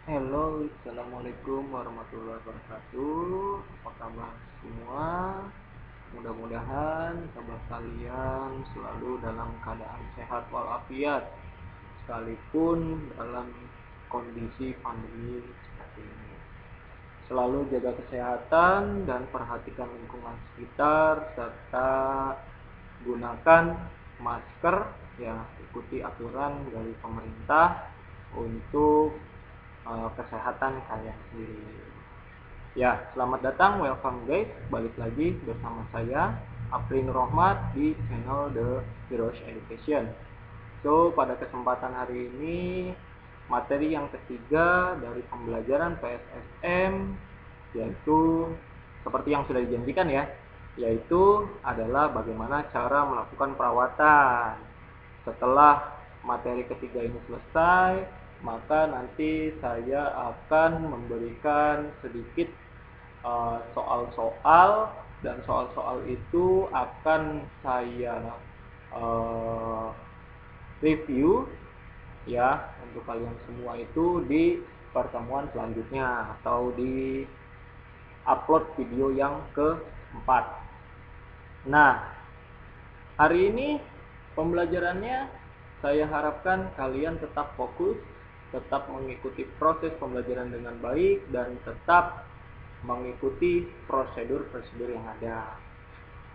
Halo, assalamualaikum warahmatullahi wabarakatuh. Apa kabar semua? Mudah-mudahan kabar kalian selalu dalam keadaan sehat walafiat, sekalipun dalam kondisi pandemi seperti ini. Selalu jaga kesehatan dan perhatikan lingkungan sekitar, serta gunakan masker. Ya, ikuti aturan dari pemerintah untuk kesehatan kalian sendiri. Ya, selamat datang, welcome guys. Balik lagi bersama saya, Apri Nur Rahmat, di channel The Heroes Education. So, pada kesempatan hari ini, materi yang ketiga dari pembelajaran PSSM, yaitu seperti yang sudah dijanjikan ya, yaitu adalah bagaimana cara melakukan perawatan. Setelah materi ketiga ini selesai, maka nanti saya akan memberikan sedikit soal-soal, dan soal-soal itu akan saya review ya untuk kalian semua itu di pertemuan selanjutnya atau di upload video yang keempat. Nah, hari ini pembelajarannya saya harapkan kalian tetap fokus, tetap mengikuti proses pembelajaran dengan baik, dan tetap mengikuti prosedur-prosedur yang ada.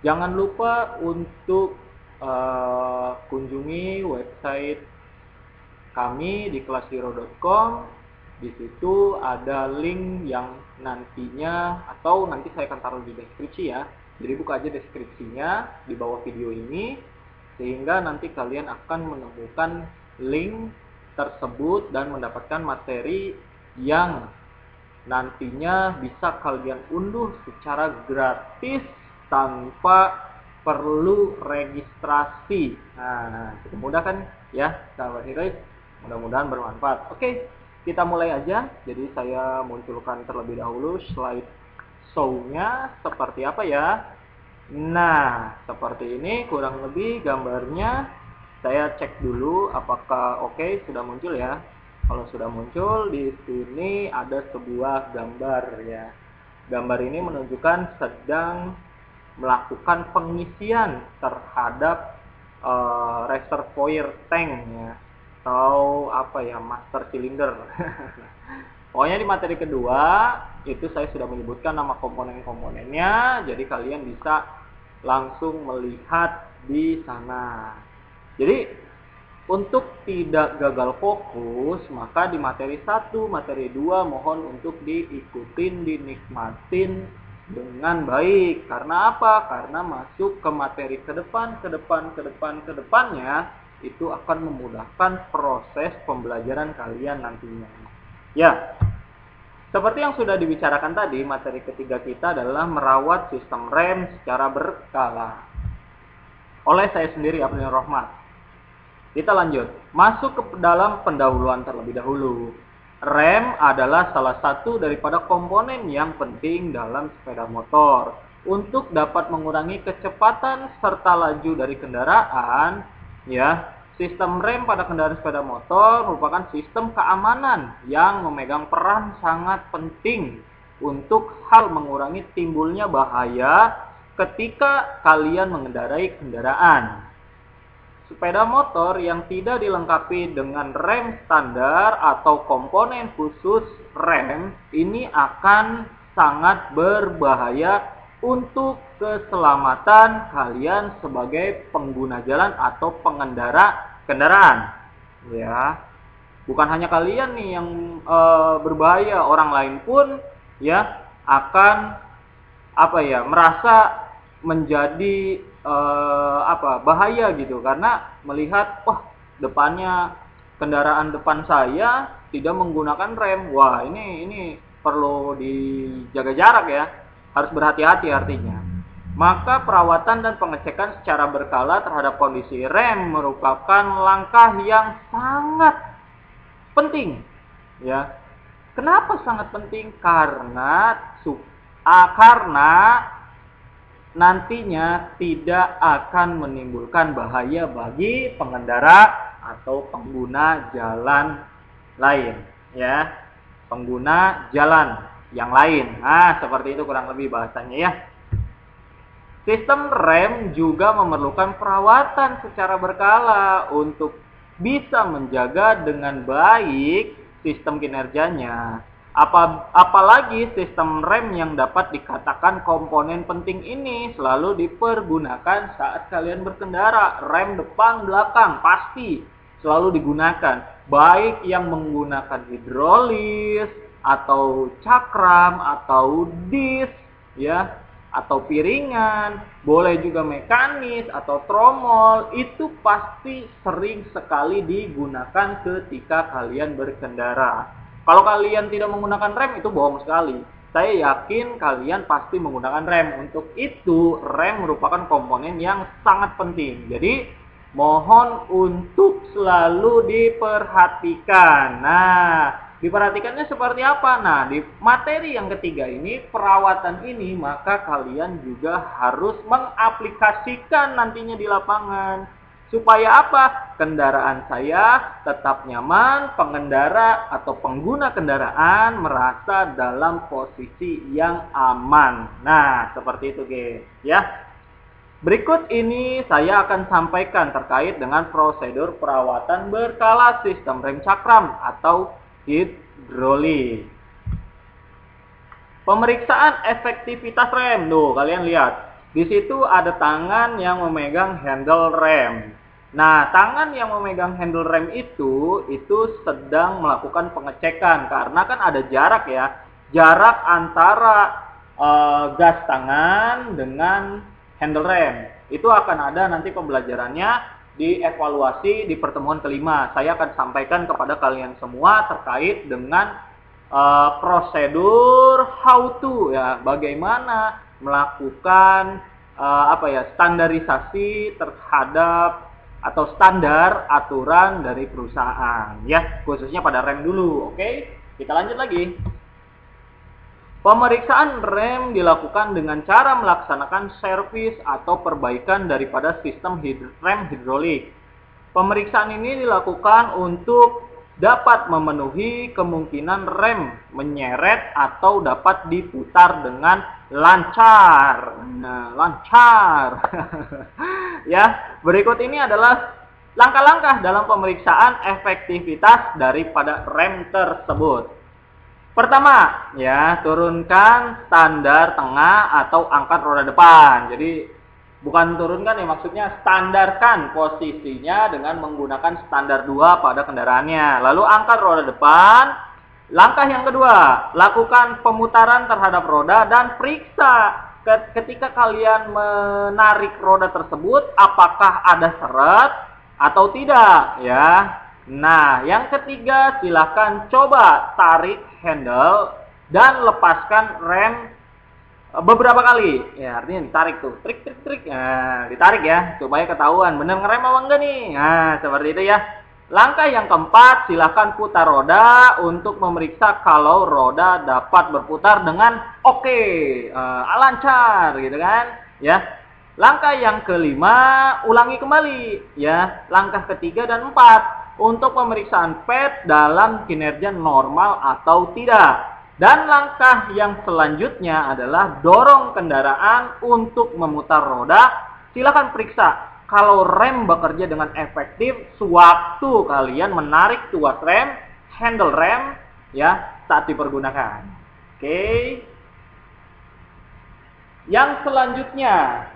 Jangan lupa untuk kunjungi website kami di kelasiro.com. Di situ ada link yang nantinya, atau nanti saya akan taruh di deskripsi ya. Jadi buka aja deskripsinya di bawah video ini, sehingga nanti kalian akan menemukan link tersebut dan mendapatkan materi yang nantinya bisa kalian unduh secara gratis tanpa perlu registrasi. Nah, cukup mudah kan ya, sahabat heroes? Mudah-mudahan bermanfaat. Oke, kita mulai aja. Jadi saya munculkan terlebih dahulu slide show-nya seperti apa ya. Nah, seperti ini kurang lebih gambarnya. Saya cek dulu apakah oke, sudah muncul ya. Kalau sudah muncul, di sini ada sebuah gambar ya. Gambar ini menunjukkan sedang melakukan pengisian terhadap reservoir tank ya, atau apa ya, master cylinder. Pokoknya di materi kedua itu saya sudah menyebutkan nama komponen-komponennya, jadi kalian bisa langsung melihat di sana. Jadi untuk tidak gagal fokus, maka di materi 1, materi 2 mohon untuk diikutin, dinikmatin dengan baik. Karena apa? Karena masuk ke materi ke depannya itu akan memudahkan proses pembelajaran kalian nantinya. Ya, seperti yang sudah dibicarakan tadi, materi ketiga kita adalah merawat sistem rem secara berkala. Oleh saya sendiri, Abdul Rahmat. Kita lanjut, masuk ke dalam pendahuluan terlebih dahulu. Rem adalah salah satu daripada komponen yang penting dalam sepeda motor. Untuk dapat mengurangi kecepatan serta laju dari kendaraan, ya, sistem rem pada kendaraan sepeda motor merupakan sistem keamanan yang memegang peran sangat penting untuk hal mengurangi timbulnya bahaya ketika kalian mengendarai kendaraan. Sepeda motor yang tidak dilengkapi dengan rem standar atau komponen khusus rem ini akan sangat berbahaya untuk keselamatan kalian sebagai pengguna jalan atau pengendara kendaraan. Ya, bukan hanya kalian nih yang berbahaya, orang lain pun ya akan merasa menjadi bahaya gitu, karena melihat depannya kendaraan depan saya tidak menggunakan rem. Wah, ini perlu dijaga jarak ya, harus berhati-hati artinya. Maka perawatan dan pengecekan secara berkala terhadap kondisi rem merupakan langkah yang sangat penting ya. Kenapa sangat penting? Karena nantinya tidak akan menimbulkan bahaya bagi pengendara atau pengguna jalan lain ya. pengguna jalan yang lain. Nah, seperti itu kurang lebih bahasanya ya. Sistem rem juga memerlukan perawatan secara berkala untuk bisa menjaga dengan baik sistem kinerjanya. Apalagi sistem rem yang dapat dikatakan komponen penting ini selalu dipergunakan saat kalian berkendara. Rem depan, belakang pasti selalu digunakan. Baik yang menggunakan hidrolis, atau cakram, atau disk, ya, atau piringan, boleh juga mekanis atau tromol, itu pasti sering sekali digunakan ketika kalian berkendara. Kalau kalian tidak menggunakan rem, itu bohong sekali. Saya yakin kalian pasti menggunakan rem. Untuk itu, rem merupakan komponen yang sangat penting. Jadi, mohon untuk selalu diperhatikan. Nah, diperhatikannya seperti apa? Nah, di materi yang ketiga ini, perawatan ini, maka kalian juga harus mengaplikasikan nantinya di lapangan. Supaya apa? Kendaraan saya tetap nyaman, pengendara atau pengguna kendaraan merasa dalam posisi yang aman. Nah, seperti itu guys, ya. Berikut ini saya akan sampaikan terkait dengan prosedur perawatan berkala sistem rem cakram atau hidrolik. Pemeriksaan efektivitas rem. Tuh, kalian lihat. Di situ ada tangan yang memegang handle rem. Nah, tangan yang memegang handle rem itu sedang melakukan pengecekan karena kan ada jarak ya. Jarak antara gas tangan dengan handle rem. Itu akan ada nanti pembelajarannya di evaluasi di pertemuan kelima. Saya akan sampaikan kepada kalian semua terkait dengan prosedur how to ya, bagaimana melakukan standarisasi terhadap atau standar aturan dari perusahaan ya, khususnya pada rem dulu. Oke, kita lanjut lagi. Pemeriksaan rem dilakukan dengan cara melaksanakan servis atau perbaikan daripada sistem rem hidrolik. Pemeriksaan ini dilakukan untuk dapat memenuhi kemungkinan rem menyeret atau dapat diputar dengan lancar. Nah, lancar. Ya, berikut ini adalah langkah-langkah dalam pemeriksaan efektivitas daripada rem tersebut. Pertama, ya, turunkan standar tengah atau angkat roda depan. Jadi, bukan turunkan ya, maksudnya standarkan posisinya dengan menggunakan standar 2 pada kendaraannya. Lalu angkat roda depan. Langkah yang kedua, lakukan pemutaran terhadap roda dan periksa ketika kalian menarik roda tersebut apakah ada seret atau tidak ya. Nah, yang ketiga, silahkan coba tarik handle dan lepaskan rem beberapa kali. Ya, artinya ditarik tuh. Trik. Nah, ditarik ya, supaya ketahuan bener ngerem apa enggak nih. Nah, seperti itu ya. Langkah yang keempat, silahkan putar roda untuk memeriksa kalau roda dapat berputar dengan oke, lancar gitu kan. Ya. Langkah yang kelima, ulangi kembali ya. Langkah ketiga dan 4 untuk pemeriksaan ped dalam kinerja normal atau tidak. Dan langkah yang selanjutnya adalah dorong kendaraan untuk memutar roda. Silakan periksa kalau rem bekerja dengan efektif sewaktu kalian menarik tuas rem, handle rem ya, saat dipergunakan. Oke. Yang selanjutnya,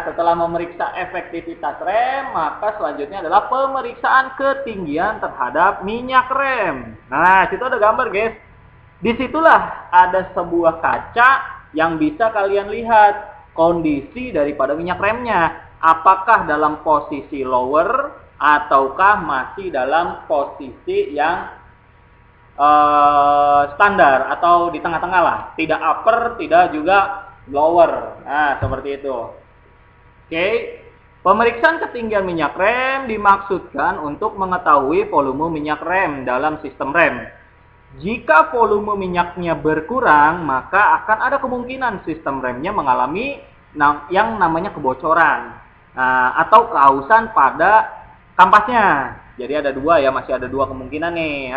setelah memeriksa efektivitas rem, maka selanjutnya adalah pemeriksaan ketinggian terhadap minyak rem. Nah, situ ada gambar, guys. Disitulah ada sebuah kaca yang bisa kalian lihat kondisi daripada minyak remnya. Apakah dalam posisi lower ataukah masih dalam posisi yang standar atau di tengah-tengah lah. Tidak upper, tidak juga lower. Nah, seperti itu. Oke. Pemeriksaan ketinggian minyak rem dimaksudkan untuk mengetahui volume minyak rem dalam sistem rem. Jika volume minyaknya berkurang, maka akan ada kemungkinan sistem remnya mengalami yang namanya kebocoran atau kehausan pada kampasnya. Jadi ada dua ya, masih ada dua kemungkinan nih.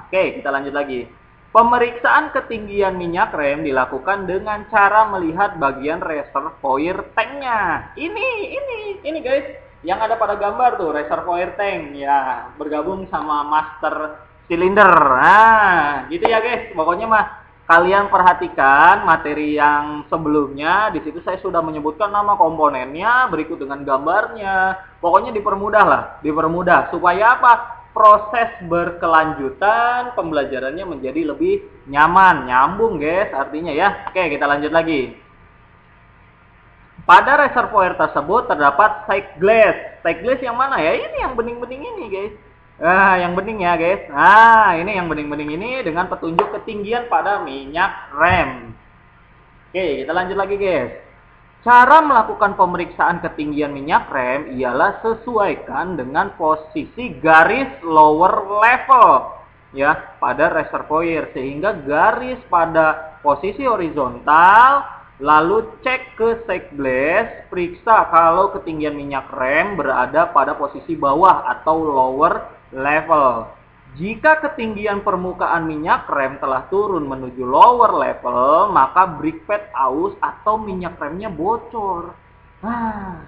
Oke, kita lanjut lagi. Pemeriksaan ketinggian minyak rem dilakukan dengan cara melihat bagian reservoir tanknya. Ini guys, yang ada pada gambar tuh reservoir tank ya, bergabung sama master cylinder. Nah, gitu ya guys. Pokoknya mah kalian perhatikan materi yang sebelumnya. Di situ saya sudah menyebutkan nama komponennya berikut dengan gambarnya. Pokoknya dipermudah lah, dipermudah supaya apa? Proses berkelanjutan pembelajarannya menjadi lebih nyaman, nyambung guys artinya ya. Oke, kita lanjut lagi. Pada reservoir tersebut terdapat side glass. Side glass yang mana ya? Ini yang bening-bening ini guys. Yang bening ya guys. Nah, ini yang bening-bening ini dengan petunjuk ketinggian pada minyak rem. Oke, kita lanjut lagi guys. Cara melakukan pemeriksaan ketinggian minyak rem ialah sesuaikan dengan posisi garis lower level ya pada reservoir, sehingga garis pada posisi horizontal, lalu cek ke side glass, periksa kalau ketinggian minyak rem berada pada posisi bawah atau lower level. Jika ketinggian permukaan minyak rem telah turun menuju lower level, maka brake pad aus atau minyak remnya bocor. Nah,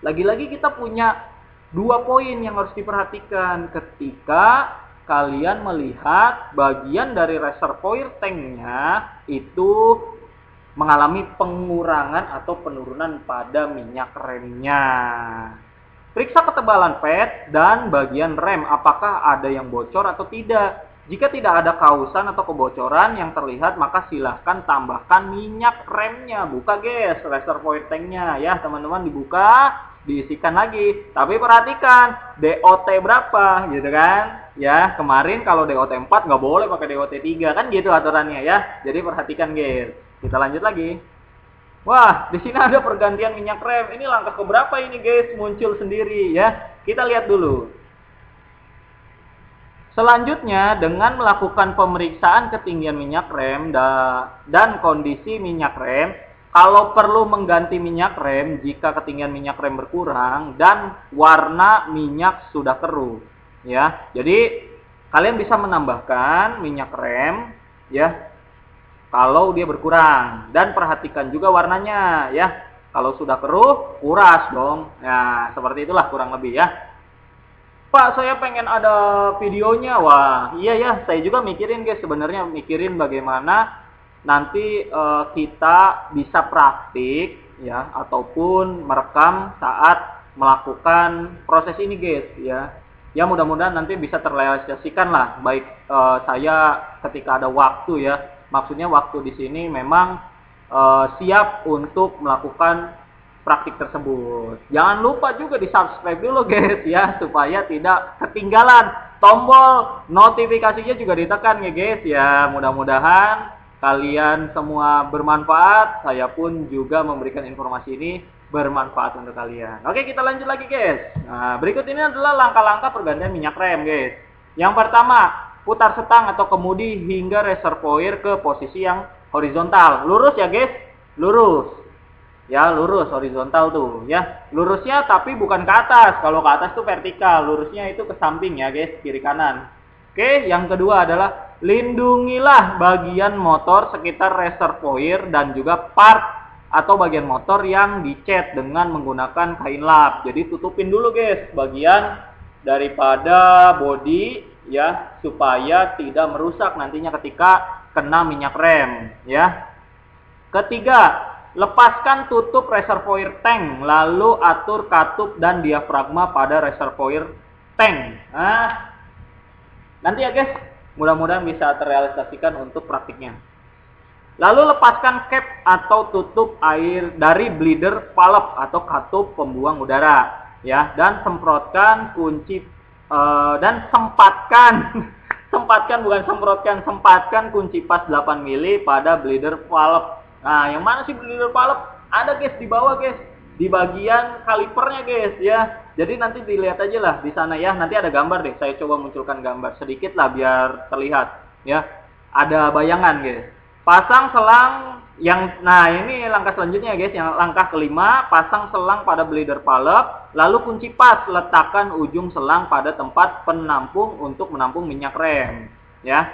lagi-lagi kita punya 2 poin yang harus diperhatikan ketika kalian melihat bagian dari reservoir tanknya itu mengalami pengurangan atau penurunan pada minyak remnya. Periksa ketebalan pad dan bagian rem apakah ada yang bocor atau tidak. Jika tidak ada kausan atau kebocoran yang terlihat, maka silahkan tambahkan minyak remnya. Buka guys reservoir tanknya ya teman-teman, dibuka, diisikan lagi. Tapi perhatikan DOT berapa gitu kan. Ya kemarin kalau DOT 4 nggak boleh pakai DOT 3 kan gitu aturannya ya. Jadi perhatikan guys. Kita lanjut lagi. Wah, di sini ada pergantian minyak rem. Ini langkah keberapa ini guys? Muncul sendiri ya. Kita lihat dulu. Selanjutnya, dengan melakukan pemeriksaan ketinggian minyak rem dan kondisi minyak rem, kalau perlu mengganti minyak rem jika ketinggian minyak rem berkurang dan warna minyak sudah keruh. Ya, jadi kalian bisa menambahkan minyak rem ya. Kalau dia berkurang, dan perhatikan juga warnanya ya. Kalau sudah keruh, kuras dong. Nah, seperti itulah kurang lebih ya. Pak, saya pengen ada videonya. Wah, iya ya, saya juga mikirin guys, sebenarnya mikirin bagaimana nanti kita bisa praktik ya ataupun merekam saat melakukan proses ini guys ya. Ya mudah-mudahan nanti bisa terrealisasikan lah, baik saya ketika ada waktu ya. Maksudnya waktu di sini memang siap untuk melakukan praktik tersebut. Jangan lupa juga di subscribe dulu guys ya, supaya tidak ketinggalan. Tombol notifikasinya juga ditekan ya guys ya. Mudah-mudahan kalian semua bermanfaat. Saya pun juga memberikan informasi ini bermanfaat untuk kalian. Oke, kita lanjut lagi guys. Nah, berikut ini adalah langkah-langkah pergantian minyak rem guys. Yang pertama, putar setang atau kemudi hingga reservoir ke posisi yang horizontal. Lurus ya guys, lurus. Ya, lurus horizontal tuh ya. Lurusnya tapi bukan ke atas. Kalau ke atas tuh vertikal, lurusnya itu ke samping ya guys, kiri kanan. Oke, yang kedua adalah lindungilah bagian motor sekitar reservoir dan juga part atau bagian motor yang dicat dengan menggunakan kain lap. Jadi tutupin dulu guys bagian daripada bodi ya, supaya tidak merusak nantinya ketika kena minyak rem ya. Ketiga, lepaskan tutup reservoir tank, lalu atur katup dan diafragma pada reservoir tank. Nah, nanti ya guys, mudah-mudahan bisa terrealisasikan untuk praktiknya. Lalu lepaskan cap atau tutup air dari bleeder valve atau katup pembuang udara ya, dan semprotkan kunci dan sempatkan kunci pas 8 mili pada bleeder valve. Nah, yang mana sih bleeder valve? Ada guys di bawah guys, di bagian kalipernya guys ya. Jadi nanti dilihat aja lah di sana ya. Nanti ada gambar deh. Saya coba munculkan gambar sedikit lah biar terlihat ya. Ada bayangan guys. Pasang selang yang, nah ini langkah selanjutnya guys. Yang langkah kelima, pasang selang pada bleeder valve. Lalu kunci pas, letakkan ujung selang pada tempat penampung untuk menampung minyak rem ya.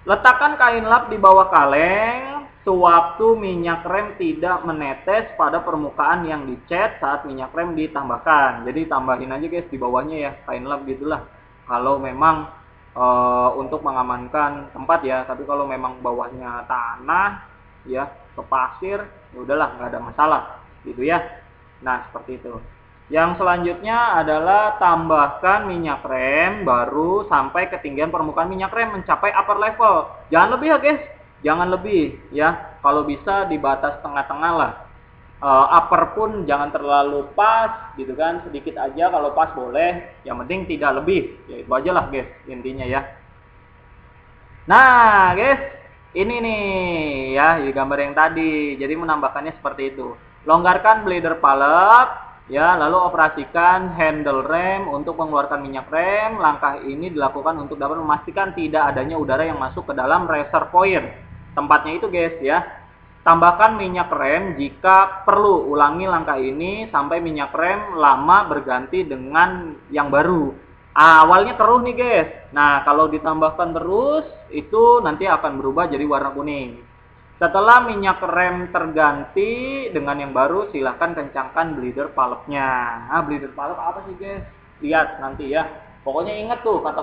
Letakkan kain lap di bawah kaleng sewaktu minyak rem tidak menetes pada permukaan yang dicat saat minyak rem ditambahkan. Jadi tambahin aja guys di bawahnya ya kain lap gitulah. Kalau memang untuk mengamankan tempat ya. Tapi kalau memang bawahnya tanah ya ke pasir, ya udahlah nggak ada masalah gitu ya. Nah seperti itu. Yang selanjutnya adalah tambahkan minyak rem baru sampai ketinggian permukaan minyak rem mencapai upper level. Jangan lebih ya guys, jangan lebih ya. Kalau bisa di batas tengah-tengah lah. Upper pun jangan terlalu pas gitu kan, sedikit aja. Kalau pas boleh, yang penting tidak lebih. Ya itu aja lah guys intinya ya. Nah guys, ini nih ya di gambar yang tadi. Jadi menambahkannya seperti itu. Longgarkan bladder palep. Ya, lalu operasikan handle rem untuk mengeluarkan minyak rem. Langkah ini dilakukan untuk dapat memastikan tidak adanya udara yang masuk ke dalam reservoir. Tempatnya itu guys ya. Tambahkan minyak rem jika perlu. Ulangi langkah ini sampai minyak rem lama berganti dengan yang baru. Awalnya keruh nih guys. Nah, kalau ditambahkan terus itu nanti akan berubah jadi warna kuning. Setelah minyak rem terganti dengan yang baru, silahkan kencangkan bleeder palepnya. Nah, bleeder palep apa sih guys? Lihat nanti ya. Pokoknya ingat tuh kata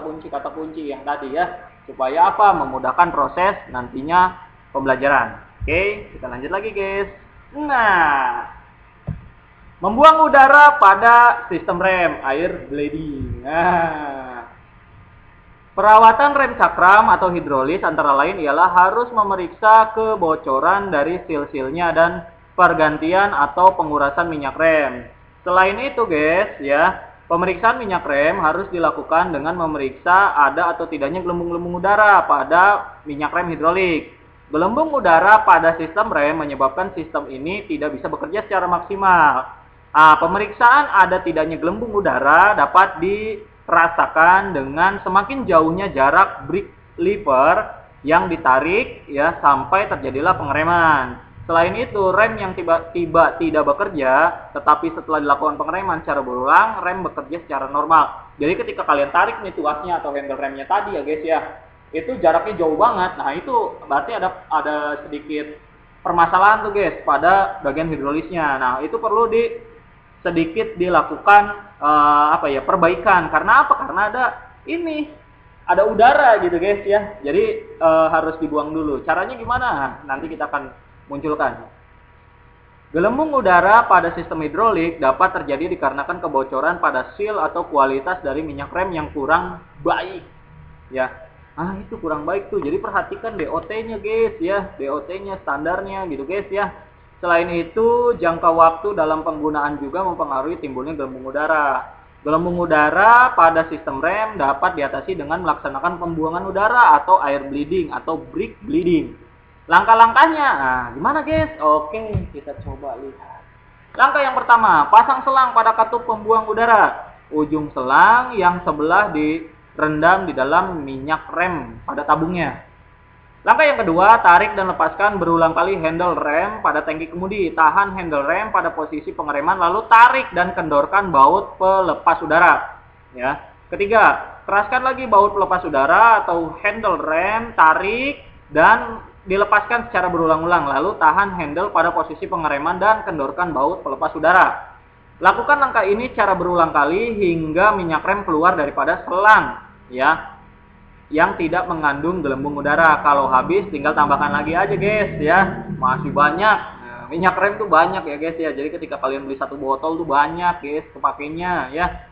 kunci yang tadi ya. Supaya apa? Memudahkan proses nantinya pembelajaran. Oke, kita lanjut lagi guys. Nah, membuang udara pada sistem rem, air bleeding. Nah, perawatan rem cakram atau hidrolis antara lain ialah harus memeriksa kebocoran dari seal-sealnya dan pergantian atau pengurasan minyak rem. Selain itu guys ya, pemeriksaan minyak rem harus dilakukan dengan memeriksa ada atau tidaknya gelembung-gelembung udara pada minyak rem hidrolik. Gelembung udara pada sistem rem menyebabkan sistem ini tidak bisa bekerja secara maksimal. Pemeriksaan ada tidaknya gelembung udara dapat rasakan dengan semakin jauhnya jarak brake lever yang ditarik ya sampai terjadilah pengereman. Selain itu, rem yang tiba-tiba tidak bekerja, tetapi setelah dilakukan pengereman secara berulang, rem bekerja secara normal. Jadi ketika kalian tarik nih tuasnya atau handle remnya tadi ya guys ya, itu jaraknya jauh banget. Nah itu berarti ada sedikit permasalahan tuh guys pada bagian hidrolisnya. Nah itu perlu sedikit dilakukan perbaikan. Karena apa? Karena ada udara gitu guys ya. Jadi harus dibuang dulu. Caranya gimana? Nanti kita akan munculkan. Gelembung udara pada sistem hidrolik dapat terjadi dikarenakan kebocoran pada seal atau kualitas dari minyak rem yang kurang baik. Ya. Itu kurang baik tuh. Jadi perhatikan DOT-nya guys ya. DOT-nya standarnya gitu guys ya. Selain itu, jangka waktu dalam penggunaan juga mempengaruhi timbulnya gelembung udara. Gelembung udara pada sistem rem dapat diatasi dengan melaksanakan pembuangan udara atau air bleeding atau brake bleeding. Langkah-langkahnya, gimana guys? Oke, kita coba lihat. Langkah yang pertama, pasang selang pada katup pembuang udara. Ujung selang yang sebelah direndam di dalam minyak rem pada tabungnya. Langkah yang kedua, tarik dan lepaskan berulang kali handle rem pada tangki kemudi. Tahan handle rem pada posisi pengereman, lalu tarik dan kendorkan baut pelepas udara. Ya. Ketiga, keraskan lagi baut pelepas udara atau handle rem, tarik dan dilepaskan secara berulang-ulang. Lalu tahan handle pada posisi pengereman dan kendorkan baut pelepas udara. Lakukan langkah ini secara berulang kali hingga minyak rem keluar daripada selang. Ya. Yang tidak mengandung gelembung udara. Kalau habis tinggal tambahkan lagi aja guys ya. Masih banyak. Minyak rem tuh banyak ya guys ya. Jadi ketika kalian beli satu botol tuh banyak guys kepakainya ya.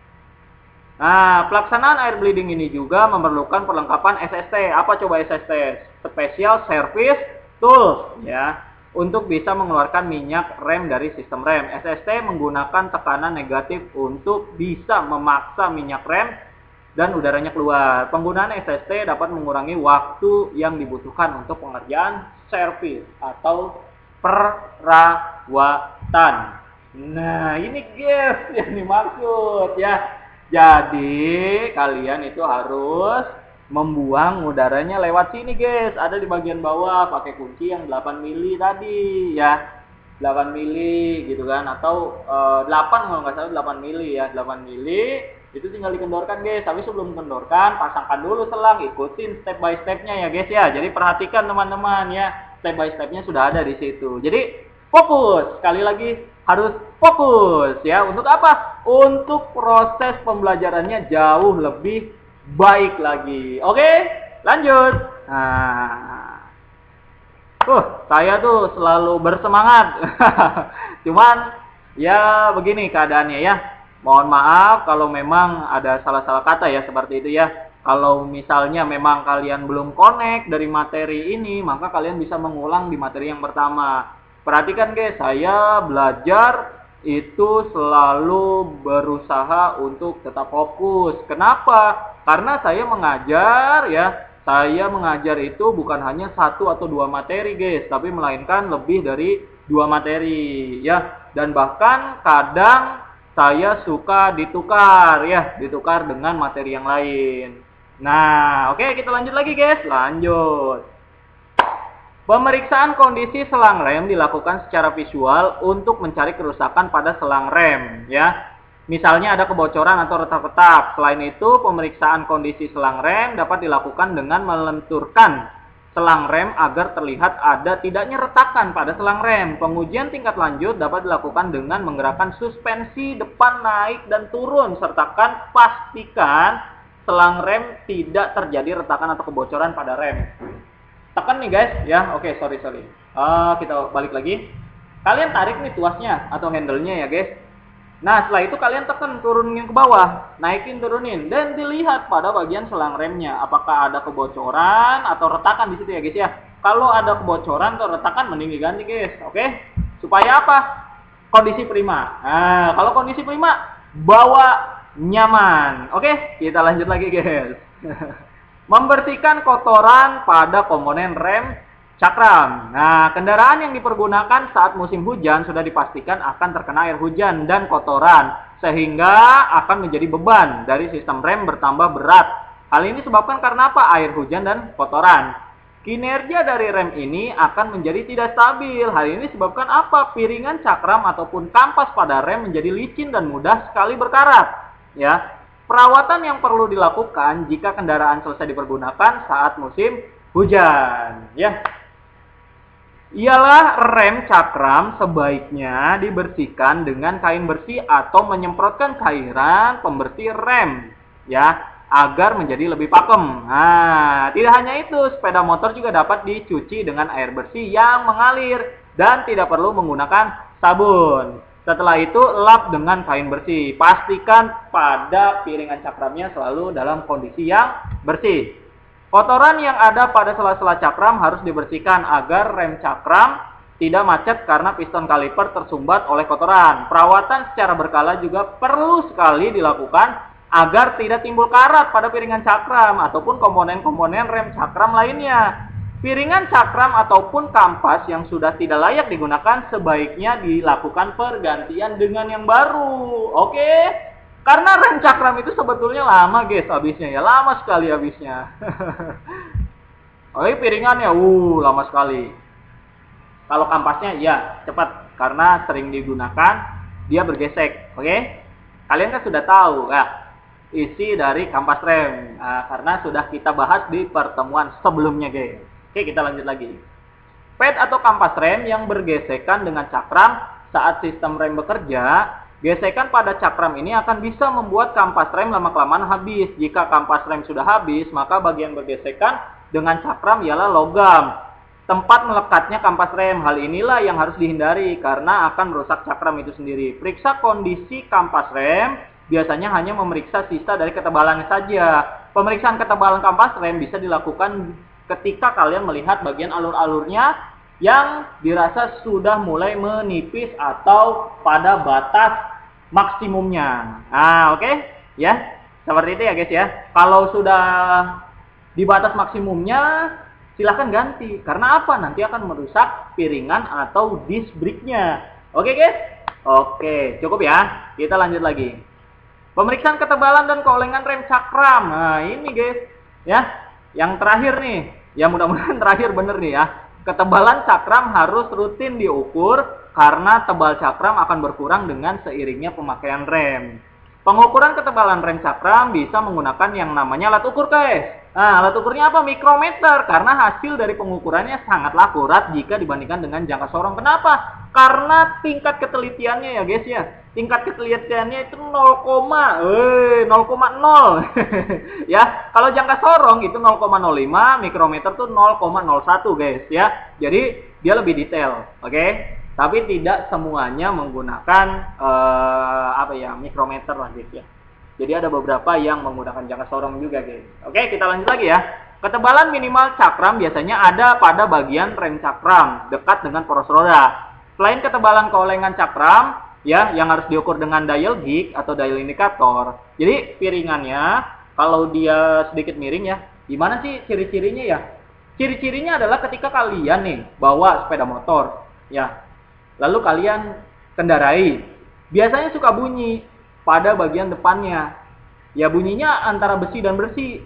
Nah, pelaksanaan air bleeding ini juga memerlukan perlengkapan SST. Apa coba SST? Special Service Tools ya. Untuk bisa mengeluarkan minyak rem dari sistem rem. SST menggunakan tekanan negatif untuk bisa memaksa minyak rem dan udaranya keluar. Penggunaan SST dapat mengurangi waktu yang dibutuhkan untuk pengerjaan servis atau perawatan. Nah, ini guys yang dimaksud ya. Jadi, kalian itu harus membuang udaranya lewat sini guys. Ada di bagian bawah pakai kunci yang 8 mili tadi ya. 8 mili gitu kan, atau 8 kalau nggak salah 8 mili ya, 8 mili. Itu tinggal dikendorkan guys. Tapi sebelum kendorkan, pasangkan dulu selang, ikutin step by stepnya ya guys ya. Jadi perhatikan teman-teman ya, step by stepnya sudah ada di situ. Jadi fokus, sekali lagi harus fokus ya. Untuk apa? Untuk proses pembelajarannya jauh lebih baik lagi. Oke, lanjut. Nah, saya tuh selalu bersemangat. Cuman ya begini keadaannya ya. Mohon maaf kalau memang ada salah-salah kata ya seperti itu ya. Kalau misalnya memang kalian belum connect dari materi ini, maka kalian bisa mengulang di materi yang pertama. Perhatikan guys, saya belajar itu selalu berusaha untuk tetap fokus. Kenapa? Karena saya mengajar ya. Saya mengajar itu bukan hanya 1 atau 2 materi guys, tapi melainkan lebih dari 2 materi ya. Dan bahkan kadang saya suka ditukar ya, ditukar dengan materi yang lain. Nah, oke, kita lanjut lagi guys. Lanjut. Pemeriksaan kondisi selang rem dilakukan secara visual untuk mencari kerusakan pada selang rem ya. Misalnya ada kebocoran atau retak-retak. Selain itu, pemeriksaan kondisi selang rem dapat dilakukan dengan melenturkan selang rem agar terlihat ada tidaknya retakan pada selang rem. Pengujian tingkat lanjut dapat dilakukan dengan menggerakkan suspensi depan naik dan turun, sertakan pastikan selang rem tidak terjadi retakan atau kebocoran pada rem. Tekan nih guys ya. Oke, sorry. Kita balik lagi. Kalian tarik nih tuasnya atau handle-nya ya guys. Nah, setelah itu kalian tekan turunin ke bawah, naikin turunin, dan dilihat pada bagian selang remnya apakah ada kebocoran atau retakan di situ ya guys ya. Kalau ada kebocoran atau retakan mending diganti guys, oke? Supaya apa? Kondisi prima. Nah, kalau kondisi prima, bawa nyaman. Oke, kita lanjut lagi guys. Membersihkan kotoran pada komponen rem cakram. Nah, kendaraan yang dipergunakan saat musim hujan sudah dipastikan akan terkena air hujan dan kotoran, sehingga akan menjadi beban dari sistem rem bertambah berat. Hal ini disebabkan karena apa? Air hujan dan kotoran. Kinerja dari rem ini akan menjadi tidak stabil. Hal ini disebabkan apa? Piringan cakram ataupun kampas pada rem menjadi licin dan mudah sekali berkarat. Ya, perawatan yang perlu dilakukan jika kendaraan selesai dipergunakan saat musim hujan. Ya. Ialah rem cakram sebaiknya dibersihkan dengan kain bersih atau menyemprotkan cairan pembersih rem ya, agar menjadi lebih pakem. Nah, tidak hanya itu, sepeda motor juga dapat dicuci dengan air bersih yang mengalir dan tidak perlu menggunakan sabun. Setelah itu lap dengan kain bersih. Pastikan pada piringan cakramnya selalu dalam kondisi yang bersih. Kotoran yang ada pada sela-sela cakram harus dibersihkan agar rem cakram tidak macet karena piston kaliper tersumbat oleh kotoran. Perawatan secara berkala juga perlu sekali dilakukan agar tidak timbul karat pada piringan cakram ataupun komponen-komponen rem cakram lainnya. Piringan cakram ataupun kampas yang sudah tidak layak digunakan sebaiknya dilakukan pergantian dengan yang baru. Oke? Karena rem cakram itu sebetulnya lama guys habisnya ya, lama sekali habisnya. Oke, piringannya lama sekali. Kalau kampasnya ya cepat karena sering digunakan, dia bergesek. Oke? Kalian kan sudah tahu ya isi dari kampas rem karena sudah kita bahas di pertemuan sebelumnya guys. Oke, kita lanjut lagi. Pad atau kampas rem yang bergesekan dengan cakram saat sistem rem bekerja. Gesekan pada cakram ini akan bisa membuat kampas rem lama-kelamaan habis. Jika kampas rem sudah habis, maka bagian bergesekan dengan cakram ialah logam. Tempat melekatnya kampas rem. Hal inilah yang harus dihindari karena akan merusak cakram itu sendiri. Periksa kondisi kampas rem biasanya hanya memeriksa sisa dari ketebalannya saja. Pemeriksaan ketebalan kampas rem bisa dilakukan ketika kalian melihat bagian alur-alurnya yang dirasa sudah mulai menipis atau pada batas maksimumnya. Nah, oke? Ya, seperti itu ya guys ya. Kalau sudah di batas maksimumnya, silahkan ganti. Karena apa? Nanti akan merusak piringan atau disc brake-nya. Oke guys? Oke, cukup ya. Kita lanjut lagi. Pemeriksaan ketebalan dan keolengan rem cakram. Nah, ini guys. Ya, yang terakhir nih. Ya, mudah-mudahan terakhir bener nih ya. Ketebalan cakram harus rutin diukur karena tebal cakram akan berkurang dengan seiringnya pemakaian rem. Pengukuran ketebalan rem cakram bisa menggunakan yang namanya alat ukur, guys. Nah, alat ukurnya apa? Mikrometer, karena hasil dari pengukurannya sangatlah akurat jika dibandingkan dengan jangka sorong. Kenapa? Karena tingkat ketelitiannya ya, guys ya. Tingkat ketelitiannya itu 0,0. Ya, kalau jangka sorong itu 0,05, mikrometer tuh 0,01, guys ya. Jadi dia lebih detail, oke? Tapi tidak semuanya menggunakan mikrometer lah, guys ya. Jadi ada beberapa yang menggunakan jangka sorong juga, guys. Oke, kita lanjut lagi ya. Ketebalan minimal cakram biasanya ada pada bagian rem cakram dekat dengan poros roda. Selain ketebalan keolengan cakram, ya, yang harus diukur dengan dial gauge atau dial indikator. Jadi piringannya kalau dia sedikit miring ya, gimana sih ciri-cirinya ya? Ciri-cirinya adalah ketika kalian nih bawa sepeda motor, ya, lalu kalian kendarai, biasanya suka bunyi pada bagian depannya. Ya, bunyinya antara besi dan besi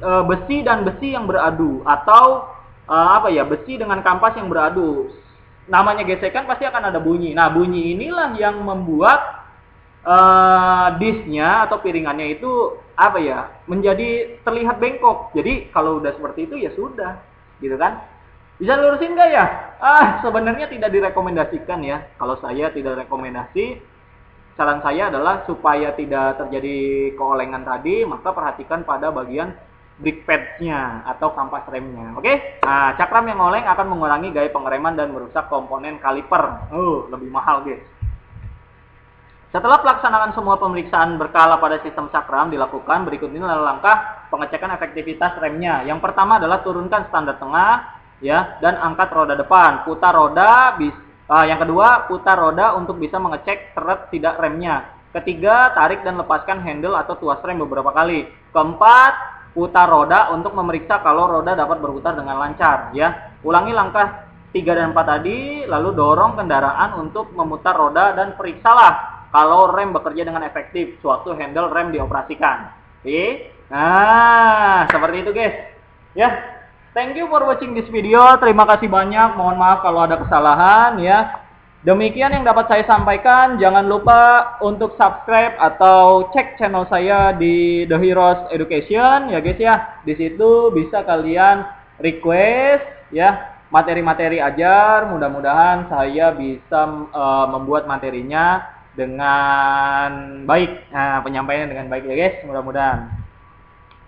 yang beradu, atau besi dengan kampas yang beradu. Namanya gesekan pasti akan ada bunyi. Nah, bunyi inilah yang membuat disnya atau piringannya itu menjadi terlihat bengkok. Jadi kalau udah seperti itu ya sudah, gitu kan? Bisa lurusin nggak ya? Sebenarnya tidak direkomendasikan ya. Kalau saya tidak rekomendasi, saran saya adalah supaya tidak terjadi keolengan tadi, maka perhatikan pada bagian brake pads-nya atau kampas remnya. Oke? Nah, cakram yang oleng akan mengurangi gaya pengereman dan merusak komponen kaliper. Lebih mahal, guys. Setelah pelaksanaan semua pemeriksaan berkala pada sistem cakram dilakukan, berikut ini adalah langkah pengecekan efektivitas remnya. Yang pertama adalah turunkan standar tengah, ya, dan angkat roda depan. Putar roda. Yang kedua, putar roda untuk bisa mengecek seret tidak remnya. Ketiga, tarik dan lepaskan handle atau tuas rem beberapa kali. Keempat, putar roda untuk memeriksa kalau roda dapat berputar dengan lancar, ya. Ulangi langkah 3 dan 4 tadi, lalu dorong kendaraan untuk memutar roda dan periksalah kalau rem bekerja dengan efektif sewaktu handle rem dioperasikan. Oke? Nah, seperti itu, guys. Ya. Thank you for watching this video. Terima kasih banyak. Mohon maaf kalau ada kesalahan, ya. Demikian yang dapat saya sampaikan. Jangan lupa untuk subscribe atau cek channel saya di The Heroes Education, ya, guys ya. Di situ bisa kalian request, ya, materi-materi ajar. Mudah-mudahan saya bisa membuat materinya dengan baik. Nah, penyampaiannya dengan baik, ya, guys. Mudah-mudahan.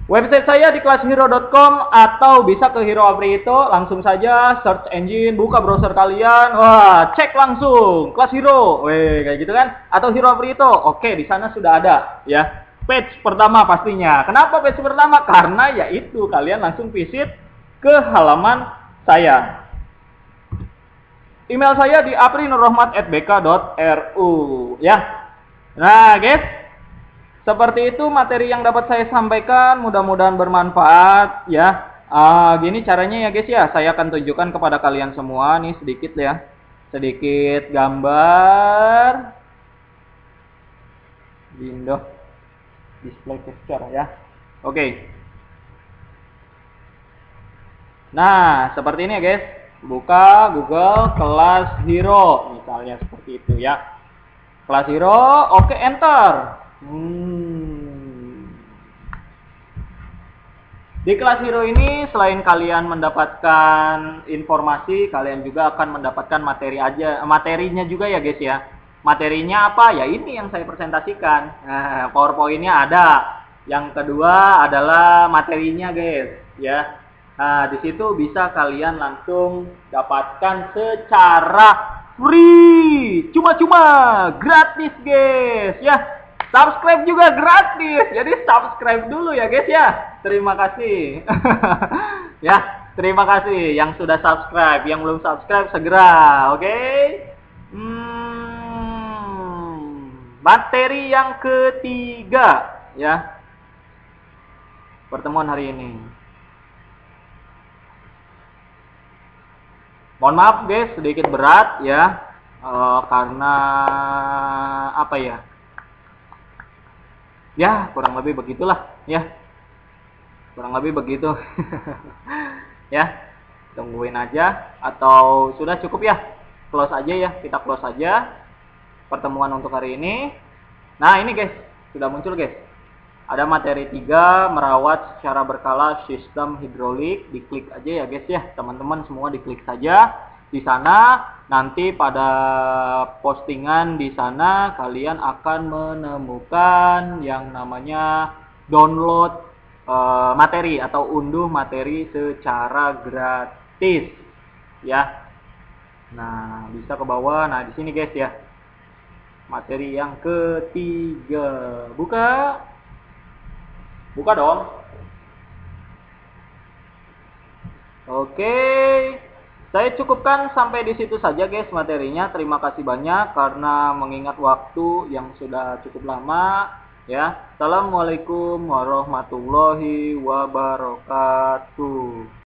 Website saya di classhero.com atau bisa ke Hero Aprito, langsung saja search engine, buka browser kalian, wah, cek langsung Class Hero, kayak gitu kan, atau Hero Aprito. Oke, di sana sudah ada, ya, page pertama pastinya. Kenapa page pertama? Karena yaitu kalian langsung visit ke halaman saya. Email saya di aprinurrohmat@bk.ru, ya. Nah, guys, seperti itu materi yang dapat saya sampaikan, mudah-mudahan bermanfaat, ya. Gini caranya ya, guys ya. Saya akan tunjukkan kepada kalian semua nih sedikit, ya. Sedikit gambar. Windows display capture, ya. Oke. Nah, seperti ini ya, guys. Buka Google Class Hero misalnya, seperti itu, ya. Class Hero, oke, enter. Di Class Hero ini selain kalian mendapatkan informasi, kalian juga akan mendapatkan materinya juga ya, guys ya. Materinya apa? Ya ini yang saya presentasikan. Nah, PowerPoint-nya ada. Yang kedua adalah materinya, guys, ya. Nah, di situ bisa kalian langsung dapatkan secara free, cuma-cuma, gratis, guys, ya. Subscribe juga gratis, jadi subscribe dulu ya, guys ya. Terima kasih. Ya, terima kasih yang sudah subscribe. Yang belum subscribe segera, oke? Materi yang ketiga, ya. Pertemuan hari ini. Mohon maaf, guys, sedikit berat ya, karena apa ya? Ya, kurang lebih begitulah, ya. Kurang lebih begitu. Ya, tungguin aja atau sudah cukup ya. Close aja ya, kita close aja pertemuan untuk hari ini. Nah, ini guys, sudah muncul guys. Ada materi 3, merawat secara berkala sistem hidrolik. Diklik aja ya guys ya, teman-teman semua diklik saja. Di sana nanti pada postingan di sana kalian akan menemukan yang namanya download materi atau unduh materi secara gratis ya. Nah, bisa ke bawah. Nah, di sini guys ya. Materi yang ketiga. Buka. Buka dong. Oke. Saya cukupkan sampai di situ saja guys materinya. Terima kasih banyak karena mengingat waktu yang sudah cukup lama ya. Assalamualaikum warahmatullahi wabarakatuh.